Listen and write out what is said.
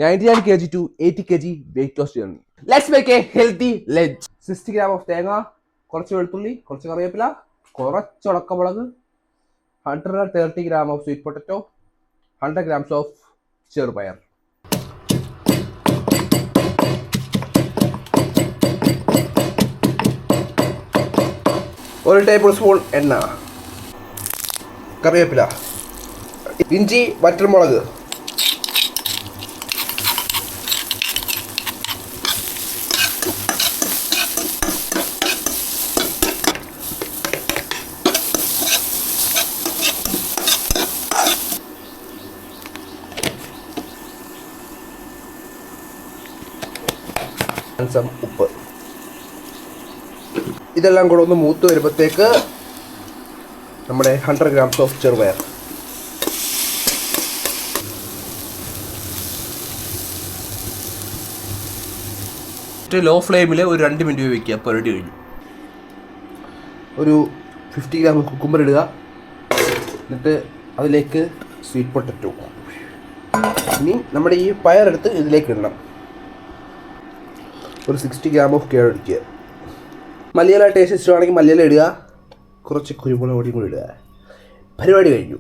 99 kg to 80 kg weight loss journey. Let's make a healthy lunch. 60 gram of തേങ്ങ, കുറച്ച് വെളുത്തുള്ളി, കുറച്ച് കറിവേപ്പില, കുറച്ച് ഉണക്കമുളക്, 130 gram of sweet potato, 100 grams of ചെറുപയർ. ഒരു ടേബിൾ സ്പൂൺ എണ്ണ, കറിവേപ്പില, ഇഞ്ചി, വറ്റൽമുളക്, ഉപ്പ്. ഇതെല്ലാം കൂടെ ഒന്ന് മൂത്ത് വരുമ്പോഴത്തേക്ക് നമ്മുടെ 100 grams ഓഫ് ചെറുപയർ. ലോ ഫ്ലെയിമിൽ ഒരു 2 മിനിറ്റ് വയ്ക്കുക. അപ്പോൾ റെഡി കഴിഞ്ഞു. ഒരു 50 gram കുക്കുംബർ ഇടുക. എന്നിട്ട് അതിലേക്ക് സ്വീറ്റ് പൊട്ടറ്റോ. ഇനി നമ്മുടെ ഈ പയറെടുത്ത് ഇതിലേക്ക് ഇടണം. ഒരു 60 gram ഓഫ് ക്യാരറ്റ് ഇടുക. മല്ലിയില ടേസ്റ്റ് ഇഷ്ടമാണെങ്കിൽ മല്ലിയില ഇടുക. കുറച്ച് കുരുമുളക് പൊടിയും കൂടി ഇടുക. പരിപാടി കഴിഞ്ഞു.